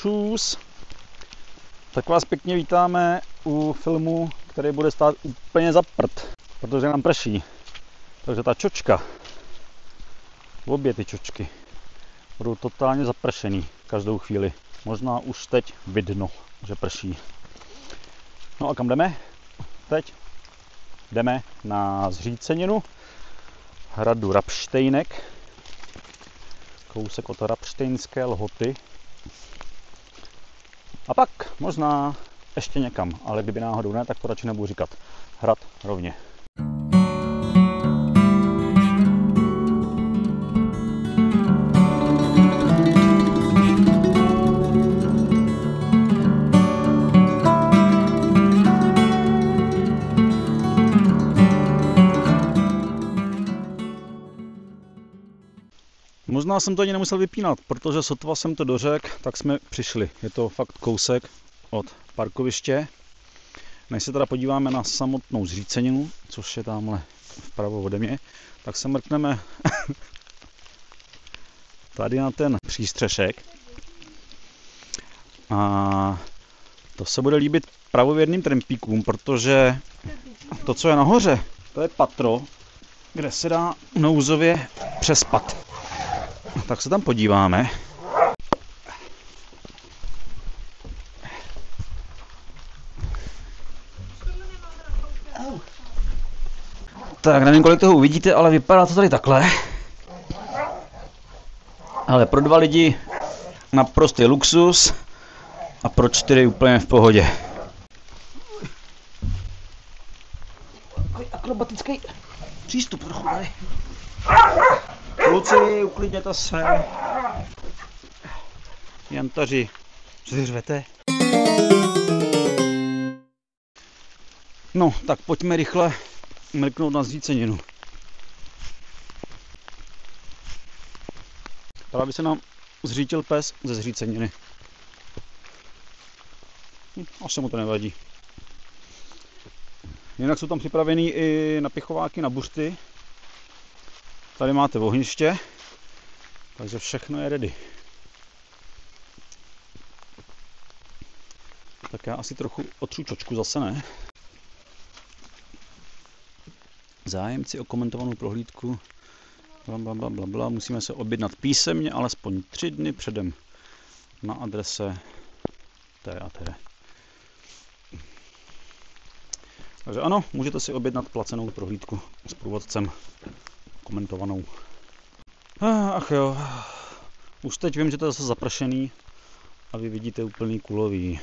Čus! Tak vás pěkně vítáme u filmu, který bude stát úplně za prd, protože nám prší. Takže ta čočka, obě ty čočky, budou totálně zapršený každou chvíli. Možná už teď vidno, že prší. No a kam jdeme? Teď jdeme na Zříceninu, hradu Rabštejnek, kousek od Rabštejnské Lhoty. A pak možná ještě někam, ale kdyby náhodou ne, tak to radši nebudu říkat. Hrad rovně. Možná jsem to ani nemusel vypínat, protože sotva jsem to dořekl, tak jsme přišli. Je to fakt kousek od parkoviště. Než se teda podíváme na samotnou Zříceninu, což je tamhle vpravo ode mě, tak se mrkneme tady na ten přístřešek. A to se bude líbit pravověrným trampíkům, protože to, co je nahoře, to je patro, kde se dá nouzově přespat. Tak se tam podíváme. Tak, nevím, kolik toho uvidíte, ale vypadá to tady takhle. Ale pro 2 lidi naprostý luxus a pro 4 úplně v pohodě. Takový akrobatický přístup trochu tady. Kluci, uklidněte se. Jantaři, co si řvete? No, tak pojďme rychle mrknout na Zříceninu. Právě se nám zřítil pes ze Zříceniny. Asi mu to nevadí. Jinak jsou tam připravený i napichováky na buřty. Tady máte ohniště, takže všechno je ready. Tak já asi trochu otřu čočku zase, ne? Zájemci o komentovanou prohlídku, blablabla, musíme se objednat písemně alespoň 3 dny předem na adrese té a té. Takže ano, můžete si objednat placenou prohlídku s průvodcem komentovanou. Ach jo, už teď vím, že to je zase zapršený a vy vidíte úplný kulový.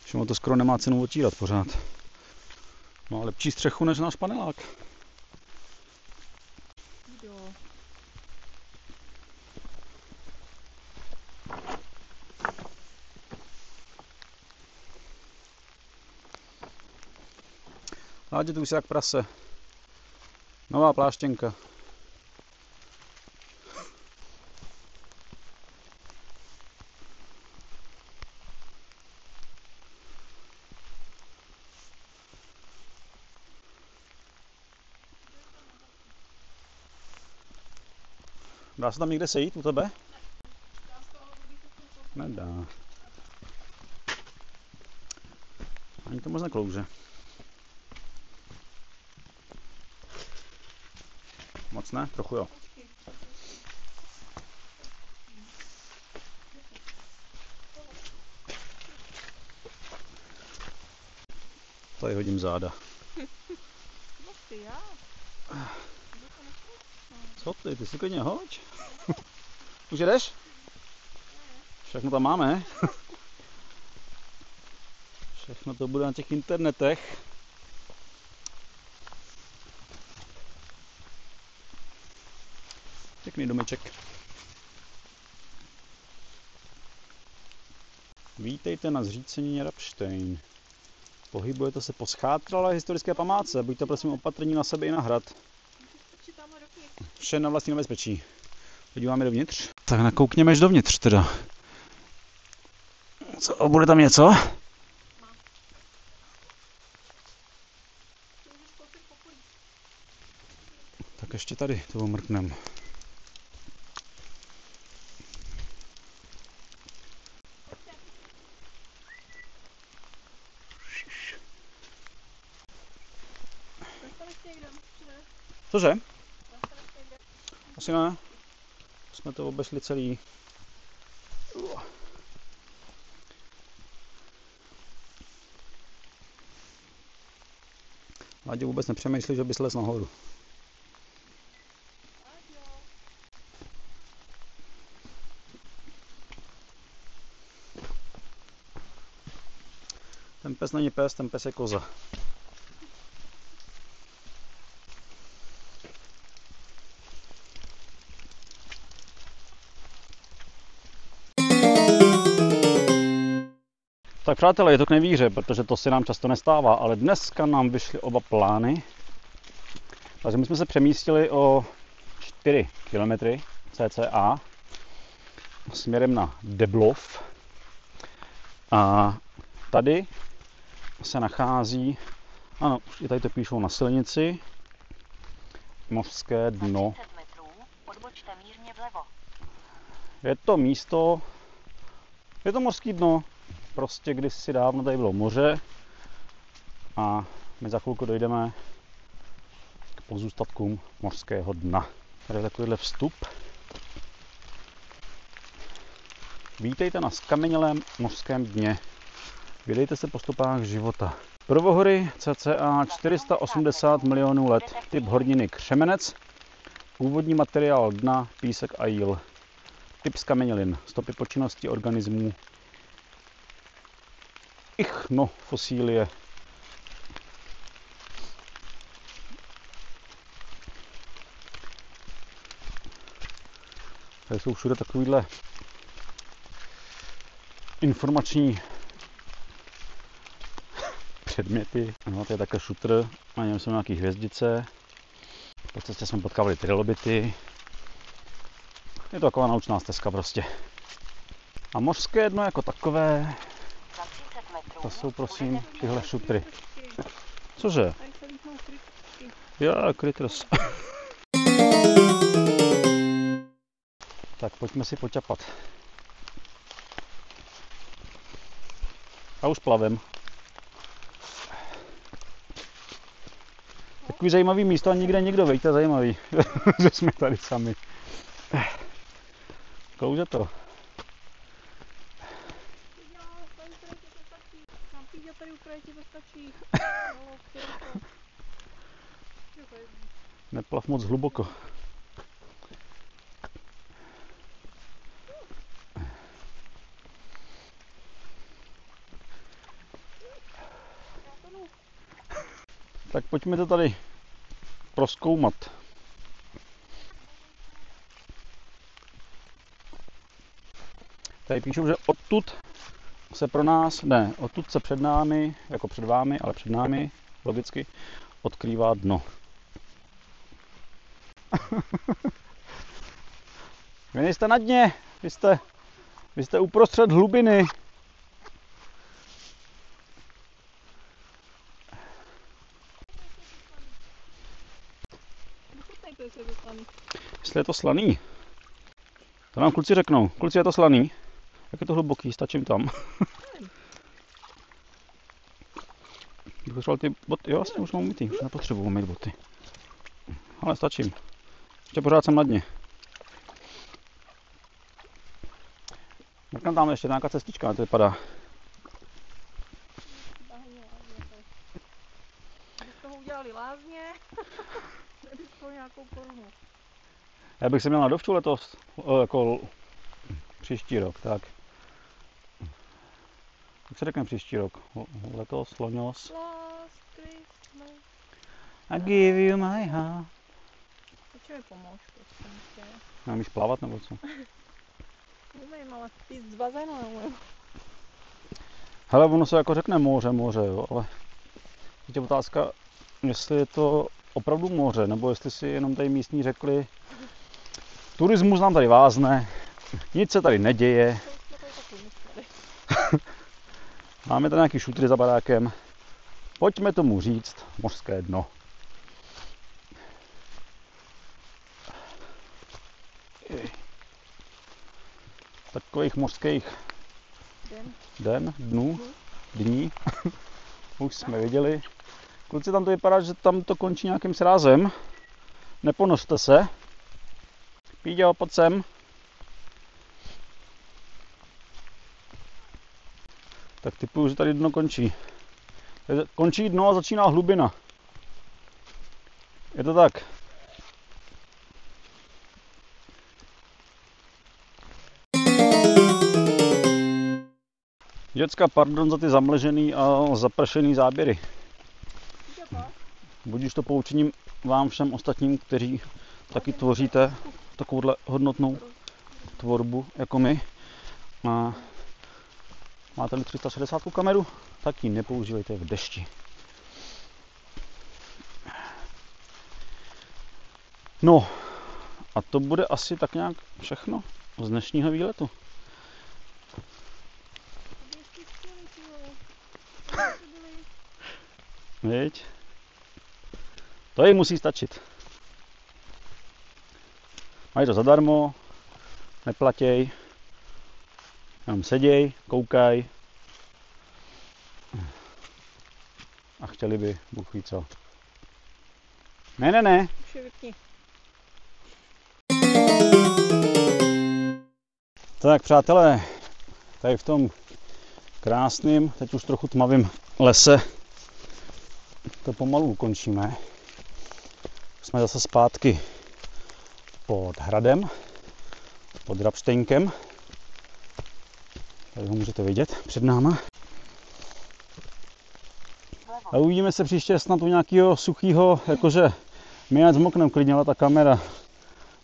Všemu to skoro nemá cenu otírat pořád. Má lepší střechu než náš panelák. Hádě tu už jak prase. Nová pláštěnka. Dá se tam někde sejít u tebe? Nedá. Ani to moc neklouže. Moc ne? Trochu jo. Tady hodím záda. Co ty? Ty si klidně hoď. Už jedeš? Všechno tam máme. Všechno to bude na těch internetech. Pěkný domeček. Vítejte na Zřícenině Rabštejn. Pohybujete se po schátralé historické památce. Buďte prosím opatrní na sebe i na hrad. Vše na vlastní nebezpečí. Podíváme dovnitř. Tak nakoukněme až dovnitř teda. Co, bude tam něco? Tak ještě tady to omrknem. Cože? Asi ne. Jsme to obešli celý. Láďo vůbec nepřemýšlí, že by slez nahoru. Ten pes není pes, ten pes je koza. Tak přátelé, je to k nevíře, protože to se nám často nestává, ale dneska nám vyšly oba plány. Takže my jsme se přemístili o 4 km cca směrem na Deblov. A tady se nachází, ano, i tady to píšou na silnici, Mořské dno. Je to místo, je to mořský dno, prostě kdysi dávno tady bylo moře a my za chvilku dojdeme k pozůstatkům mořského dna. Tady je takovýhle vstup. Vítejte na skamenělém mořském dně. Vydejte se po stopách života. Prvohory cca 480 milionů let. Typ horniny křemenec. Původní materiál dna písek a jíl. Typ skamenělin. Stopy počinnosti organismů. Ichnofosílie. Tady jsou všude takovýhle informační předměty. No, to je také šutr, na něm jsou nějaké hvězdice. Po cestě jsme potkávali trilobity. Je to taková naučná stezka prostě. A mořské dno jako takové, to jsou prosím tyhle šutry. Cože? Já, kryters. Tak pojďme si poťapat. A už plavem. Takový zajímavý místo a nikde nikdo, veď, to je zajímavý, že jsme tady sami. Klouže to. Neplav moc hluboko. Tak pojďme to tady prozkoumat. Tady píšou, že odtud se pro nás, ne, odtud se před námi, jako před vámi, ale před námi, logicky, odkrývá dno. Vy nejste na dně, vy jste uprostřed hlubiny. Jestli je to slaný. To nám kluci řeknou. Kluci, je to slaný? Jak je to hluboký? Stačím tam. Bych potřeboval ty boty. Jo, vlastně už mám umytý. Už nepotřebuji mít boty. Ale stačím. Ještě pořád jsem na dně. Jak tam ještě nějaká cestička, to vypadá. Z toho udělali lázně, nebylo nějakou korunu. Já bych se měl na dovču letos, jako příští rok, tak. Jak se řekne příští rok? Letos, loňos. Last Christmas. I give you my heart. Počkej mi pomož, prosím tě. Neumíš plavat nebo co? Umím, ale ty z bazénu neumím. Hele, ono se jako řekne moře, jo, ale je otázka, jestli je to opravdu moře, nebo jestli si jenom tady místní řekli, turismus nám tady vázne, nic se tady neděje, máme tady nějaký šutry za barákem, pojďme tomu říct mořské dno. Takových mořských dní, už jsme viděli. Kluci, tam to vypadá, že tam to končí nějakým srázem. Neponořte se. Píďo, pojď sem. Tak tipuju, že tady dno končí. Končí dno a začíná hlubina. Je to tak? Děcka, pardon za ty zamležený a zapršený záběry. Budíš to poučením vám všem ostatním, kteří taky tvoříte takovouhle hodnotnou tvorbu jako my. A máte-li 360 kameru, tak ji nepoužívejte v dešti. No, a to bude asi tak nějak všechno z dnešního výletu. Viď? To jí musí stačit. Mají to zadarmo, neplatěj, jenom seděj, koukaj a chtěli by, Bůh ví co. Ne. Už je vypni. Tak přátelé, tady v tom krásným, teď už trochu tmavým lese to pomalu ukončíme. Jsme zase zpátky pod hradem, pod Rabštejnkem. Tady ho můžete vidět před náma. A uvidíme se příště snad u nějakého suchého, jakože my ať zmokneme klidně, ale ta kamera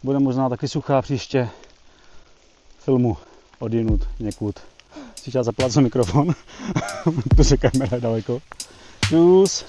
bude možná taky suchá příště. Filmu odjinud někud. Si chtěla zaplat za mikrofon, protože kamera je daleko. Čus.